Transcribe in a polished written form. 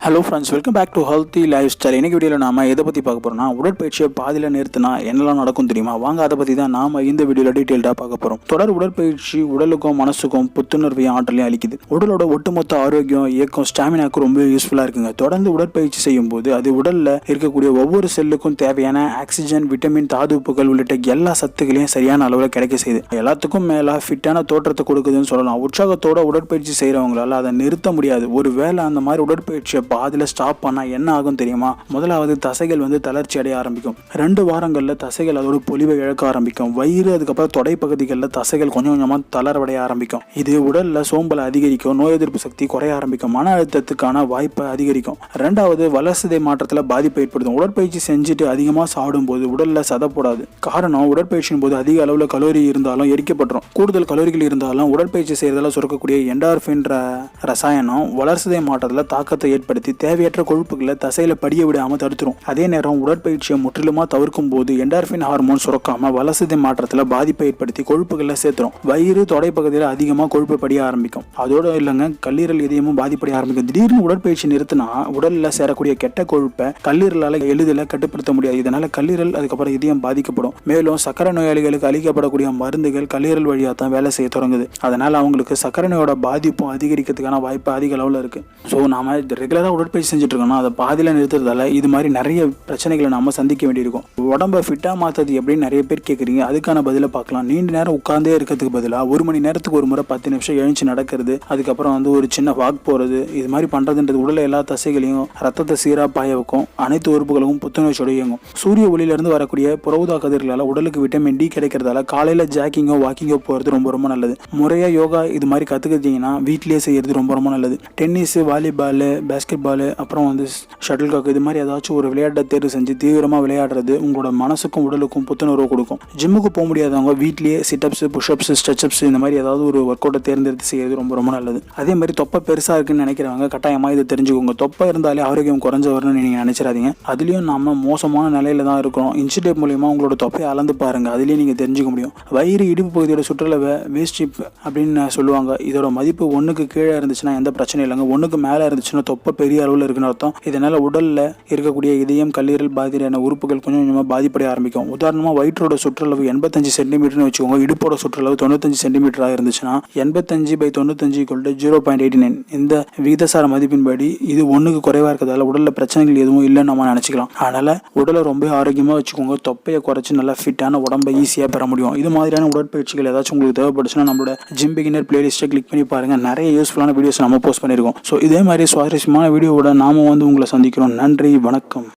Hello friends, welcome back to healthy lifestyle. இன்னைக்கு வீடியோவில் நாம எதை பற்றி பார்க்க போகிறோம்னா, உடற்பயிற்சியை பாதியில் நிறுத்தினா என்னெல்லாம் நடக்கும் தெரியுமா? வாங்க அதை பற்றி தான் நாம இந்த வீடியோவில் டீட்டெயில்டாக பார்க்க போகிறோம். தொடர் உடற்பயிற்சி உடலுக்கும் மனசுக்கும் புத்துணர்வையும் ஆற்றலையும் அளிக்குது. உடலோட ஒட்டுமொத்த ஆரோக்கியம், இயக்கம், ஸ்டாமினாக்கு ரொம்ப யூஸ்ஃபுல்லாக இருக்குங்க. தொடர்ந்து உடற்பயிற்சி செய்யும் போது அது உடலில் இருக்கக்கூடிய ஒவ்வொரு செல்லுக்கும் தேவையான ஆக்சிஜன், விட்டமின், தாதுப்புகள் உள்ளிட்ட எல்லா சத்துக்களையும் சரியான அளவில் கிடைக்க செய்யுது. எல்லாத்துக்கும் மேலே ஃபிட்டான தோற்றத்தை கொடுக்குதுன்னு சொல்லலாம். உற்சாகத்தோட உடற்பயிற்சி செய்கிறவங்களால அதை நிறுத்த முடியாது. ஒரு வேளை அந்த மாதிரி உடற்பயிற்சியை பாதியில் ஸ்டாப் பண்ணால் என்ன ஆகும் தெரியுமா? முதலாவது தசைகள் தளர்ச்சி அடைய ஆரம்பிக்கும். 2 வாரங்களில் தசைகள் அதோட பொலிவை இழக்க ஆரம்பிக்கும். வயிறு, அதுக்கப்புறம் தொடை பகுதிகளில் தசைகள் கொஞ்சம் கொஞ்சமாக தளர்வடைய ஆரம்பிக்கும். இது உடலில் சோம்பலை அதிகரிக்கும், நோய் எதிர்ப்பு சக்தி குறைய ஆரம்பிக்கும், மன அழுத்தத்துக்கான வாய்ப்பை அதிகரிக்கும். 2வது வளர்சிதை மாற்றத்தில் பாதிப்பை ஏற்படுத்தும். உடற்பயிற்சி செஞ்சுட்டு அதிகமாக சாப்பிடும்போது உடலில் சதை போடாது. காரணம், உடற்பயிற்சியின் போது அதிக அளவில் கலோரி இருந்தாலும் எரிக்கப்பட்டுரும். கூடுதல் கலோரிகள் இருந்தாலும் உடற்பயிற்சி செய்யறதால சுரக்கக்கூடிய என்டார்ஃபின் ரசாயனம் வளர்சிதை மாற்றத்தில் தாக்கத்தை ஏற்படுத்தி தேவையற்ற கொழுப்புகளை தசையில படிய விடாம தடுத்துரும். அதே நேரம் உடற்பயிற்சியை முற்றிலுமா தவிர்க்கும் போது என்டார்ஃபின் ஹார்மோன் சுரக்காம வளர்சிதை மாற்றத்துல பாதிப்பை ஏற்படுத்தி கொழுப்புகளை சேர்த்துரும். வயிறு, தொடை பகுதியில் அதிகமாக கொழுப்பு படிய ஆரம்பிக்கும். அதோட இல்லைங்க, கல்லீரல், இதயமும் பாதிப்படைய ஆரம்பிக்கும். திடீர்னு உடற்பயிற்சி நிறுத்தினா உடல்ல சேரக்கூடிய கெட்ட கொழுப்பை கல்லீரலால எளிதில் கட்டுப்படுத்த முடியாது. இதனால கல்லீரல், அதுக்கப்புறம் இதயம் பாதிக்கப்படும். மேலும் சக்கரை நோயாளிகளுக்கு அளிக்கப்படக்கூடிய மருந்துகள் கல்லீரல் வழியாக தான் வேலை செய்ய தொடங்குது. அதனால அவங்களுக்கு சக்கரை நோயோட பாதிப்பும் அதிகரிக்கிறதுக்கான வாய்ப்பு அதிக அளவில் இருக்கு. ஸோ நாம ரெகுலராக உடற்பயிற்சி செஞ்சுட்டு இருக்கோம்னா அதை பாதியில் நிறுத்துறதால இது மாதிரி நிறைய பிரச்சனைகளை நம்ம சந்திக்க வேண்டியிருக்கும். உடம்பை ஃபிட்டாக மாற்றுறது எப்படின்னு நிறைய பேர் கேட்குறீங்க. அதுக்கான பதிலை பார்க்கலாம். நீண்ட நேரம் உட்கார்ந்தே இருக்கிறதுக்கு பதிலாக 1 மணி நேரத்துக்கு ஒரு முறை 10 நிமிஷம் எழுந்து நடக்கிறது, அதுக்கப்புறம் ஒரு சின்ன வாக் போகிறது, இது மாதிரி பண்ணுறதுன்றது உடல் எல்லா தசைகளையும் ரத்தத்தை சீராக பாய வைக்கும். அனைத்து உறுப்புகளும் புத்துணர்ச்சியோடு இயங்கும். சூரிய ஒளியிலிருந்து வரக்கூடிய புறஊதா கதிர்களால் உடலுக்கு விட்டமின் டி கிடைக்கிறதால காலையில் ஜாக்கிங்கோ வாக்கிங்கோ போகிறது ரொம்ப ரொம்ப நல்லது. முறையாக யோகா இது மாதிரி கற்றுக்கிட்டீங்கன்னா வீட்டிலேயே செய்கிறது ரொம்ப ரொம்ப நல்லது. டென்னிஸ், வாலிபால், பேஸ்கெட் பால், அப்புறம் ஷட்டில் காக், இது மாதிரி ஏதாச்சும் ஒரு விளையாட்டை தேர்வு செஞ்சு தீவிரமாக விளையாடுறது உங்களோட மனசுக்கும் உடலுக்கும் புத்துணர்வு கொடுக்கும். ஜிம்முக்கு போக முடியாதவங்க வீட்லேயே சிட்டப்ஸ், புஷ்அப்ஸ், ஸ்ட்ரெச்அப்ஸ் இந்த மாதிரி ஏதாவது ஒரு ஒர்க் அவுட்டை தேர்ந்தெடுத்து செய்யறது ரொம்ப ரொம்ப நல்லது. அதே மாதிரி தொப்பை பெருசாக இருக்குன்னு நினைக்கிறவங்க கட்டாயமாக இதை தெரிஞ்சுக்கோங்க. தொப்பை இருந்தாலே ஆரோக்கியம் குறைஞ்ச வரும்னு நீங்கள் நினைச்சிடாதீங்க. அதுலேயும் நம்ம மோசமான நிலையில தான் இருக்கிறோம். இன்ச் டேப் மூலியமாக உங்களோட தொப்பையை அளந்து பாருங்க, அதுலேயே நீங்கள் தெரிஞ்சுக்க முடியும். வயிறு, இடுப்பு பகுதியோட சுற்றளவை வேஸ்ட் ஹிப் அப்படின்னு சொல்லுவாங்க. இதோட மதிப்பு 1க்கு கீழே இருந்துச்சுன்னா எந்த பிரச்சனையும் இல்லைங்க. 1க்கு மேலே இருந்துச்சுன்னா தொப்பை பெரிய அளவில் இருக்குன்னு அர்த்தம். இதனால உடல்ல இருக்கக்கூடிய இதயம், கல்லீரல் மாதிரியான உறுப்புகள் கொஞ்சம் கொஞ்சமாக பாதிப்படைய ஆரம்பிக்கும். உதாரணமாக வயிற்றோட சுற்றளவு 85 சென்டிமீட்டர்னு வச்சுக்கோங்க. இடுப்போட சுற்றளவு 95 சென்டிமீட்டராக இருந்துச்சுன்னா 85/95 0.89 இந்த விகிதசார மதிப்பின்படி இது 1க்கு குறைவாக இருக்கிறதால உடல்ல பிரச்சனைகள் எதுவும் இல்லைன்னு நம்ம நினைச்சுக்கலாம். அதனால உடலை ரொம்ப ஆரோக்கியமாக வச்சுக்கோங்க. தொப்பையை குறைச்சி நல்லா ஃபிட்டான உடம்பை ஈஸியாக பெற முடியும். இது மாதிரியான உடற்பயிற்சிகள் ஏதாச்சும் உங்களுக்கு தேவைப்படுச்சுன்னா நம்மளோட ஜிம் பிகினர் பிளேலிஸ்ட்டை கிளிக் பண்ணி பாருங்க. நிறைய யூஸ்ஃபுல்லான வீடியோஸ் நம்ம போஸ்ட் பண்ணியிருக்கோம். ஸோ இதே மாதிரி சுவாரஸ்யமான வீடியோவோட நாம உங்களை சந்திக்கிறோம். நன்றி, வணக்கம்.